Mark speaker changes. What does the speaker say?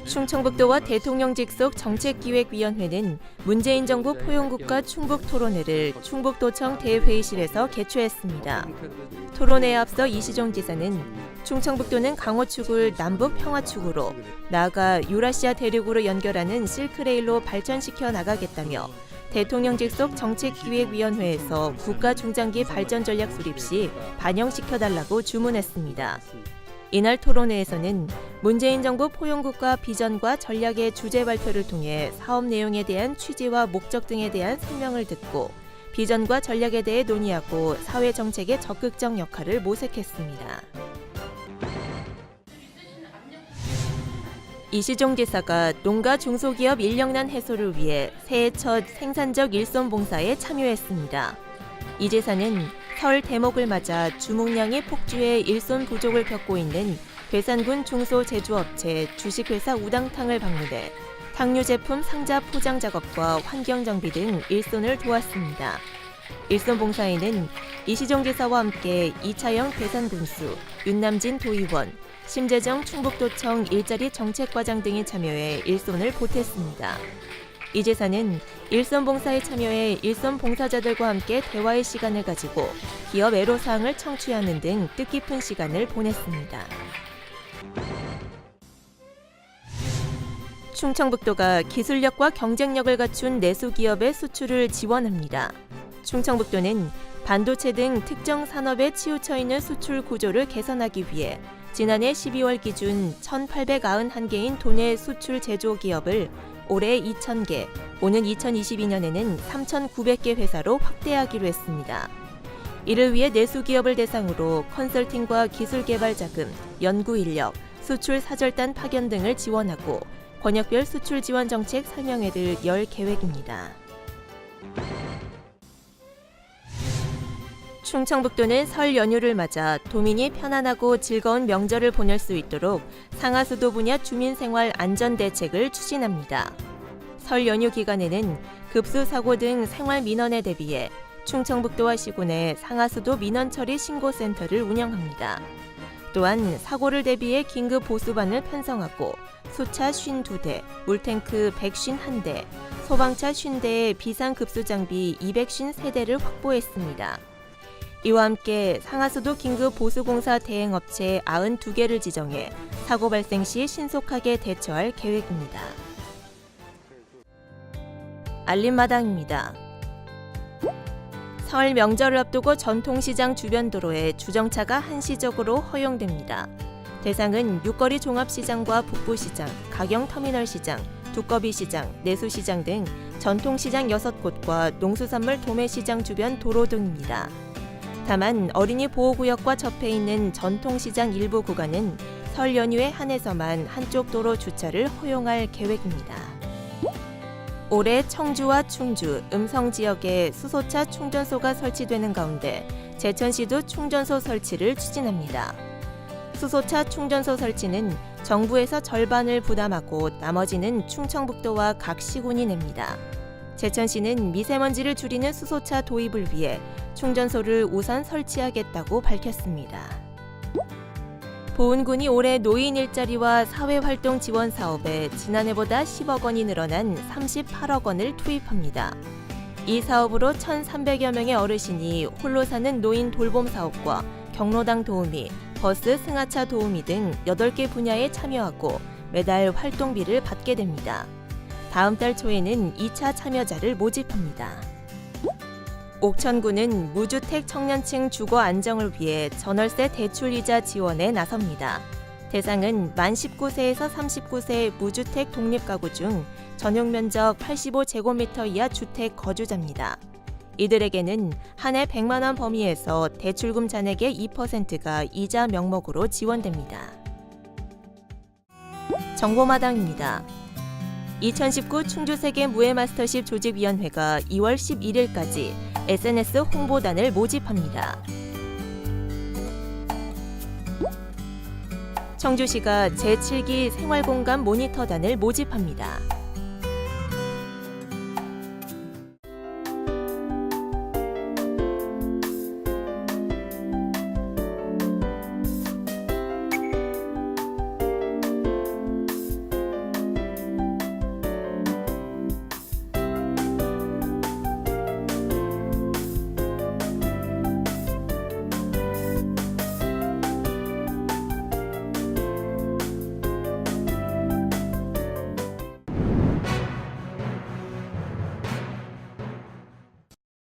Speaker 1: 충청북도와 대통령 직속 정책기획위원회는 문재인 정부 포용국가 충북토론회를 충북도청 대회의실에서 개최했습니다. 토론회에 앞서 이시종 지사는 충청북도는 강호축을 남북평화축으로 나아가 유라시아 대륙으로 연결하는 실크레일로 발전시켜 나가겠다며 대통령 직속 정책기획위원회에서 국가 중장기 발전 전략 수립 시 반영시켜달라고 주문했습니다. 이날 토론회에서는 문재인 정부 포용국가 비전과 전략의 주제 발표를 통해 사업 내용에 대한 취지와 목적 등에 대한 설명을 듣고 비전과 전략에 대해 논의하고 사회 정책의 적극적 역할을 모색했습니다. 이시종 지사가 농가 중소기업 인력난 해소를 위해 새해 첫 생산적 일손 봉사에 참여했습니다. 이 지사는 설 대목을 맞아 주목량이 폭주해 일손 부족을 겪고 있는 괴산군 중소제조업체 주식회사 우당탕을 방문해 탕류 제품 상자 포장 작업과 환경 정비 등 일손을 도왔습니다. 일손 봉사에는 이시종 지사와 함께 이차영 괴산군수, 윤남진 도의원, 심재정 충북도청 일자리 정책과장 등이 참여해 일손을 보탰습니다. 이 지사는 일손 봉사에 참여해 일손 봉사자들과 함께 대화의 시간을 가지고 기업 애로사항을 청취하는 등 뜻깊은 시간을 보냈습니다. 충청북도가 기술력과 경쟁력을 갖춘 내수기업의 수출을 지원합니다. 충청북도는 반도체 등 특정 산업에 치우쳐 있는 수출 구조를 개선하기 위해 지난해 12월 기준 1,891개인 도내 수출 제조기업을 올해 2,000개, 오는 2022년에는 3,900개 회사로 확대하기로 했습니다. 이를 위해 내수기업을 대상으로 컨설팅과 기술개발 자금, 연구인력, 수출 사절단 파견 등을 지원하고 권역별 수출 지원 정책 설명회를 열 계획입니다. 충청북도는 설 연휴를 맞아 도민이 편안하고 즐거운 명절을 보낼 수 있도록 상하수도 분야 주민생활 안전대책을 추진합니다. 설 연휴 기간에는 급수사고 등 생활 민원에 대비해 충청북도와 시군에 상하수도 민원처리 신고센터를 운영합니다. 또한 사고를 대비해 긴급 보수반을 편성하고 수차 52대, 물탱크 151대, 소방차 50대의 비상급수장비 253대를 확보했습니다. 이와 함께 상하수도 긴급보수공사 대행업체 92개를 지정해 사고 발생 시 신속하게 대처할 계획입니다. 알림마당입니다. 설 명절을 앞두고 전통시장 주변 도로에 주정차가 한시적으로 허용됩니다. 대상은 육거리 종합시장과 북부시장, 가경터미널시장, 두꺼비시장, 내수시장 등 전통시장 6곳과 농수산물 도매시장 주변 도로 등입니다. 다만 어린이 보호구역과 접해 있는 전통시장 일부 구간은 설 연휴에 한해서만 한쪽 도로 주차를 허용할 계획입니다. 올해 청주와 충주, 음성 지역에 수소차 충전소가 설치되는 가운데 제천시도 충전소 설치를 추진합니다. 수소차 충전소 설치는 정부에서 절반을 부담하고 나머지는 충청북도와 각 시군이 냅니다. 제천시는 미세먼지를 줄이는 수소차 도입을 위해 충전소를 우선 설치하겠다고 밝혔습니다. 보은군이 올해 노인 일자리와 사회활동 지원 사업에 지난해보다 10억 원이 늘어난 38억 원을 투입합니다. 이 사업으로 1,300여 명의 어르신이 홀로 사는 노인 돌봄 사업과 경로당 도우미, 버스 승하차 도우미 등 8개 분야에 참여하고 매달 활동비를 받게 됩니다. 다음 달 초에는 2차 참여자를 모집합니다. 옥천군은 무주택 청년층 주거 안정을 위해 전월세 대출이자 지원에 나섭니다. 대상은 만 19세에서 39세 무주택 독립가구 중 전용 면적 85제곱미터 이하 주택 거주자입니다. 이들에게는 한 해 100만 원 범위에서 대출금 잔액의 2%가 이자 명목으로 지원됩니다. 정보마당입니다. 2019 충주세계 무예마스터십 조직위원회가 2월 11일까지 SNS 홍보단을 모집합니다. 청주시가 제7기 생활공간 모니터단을 모집합니다.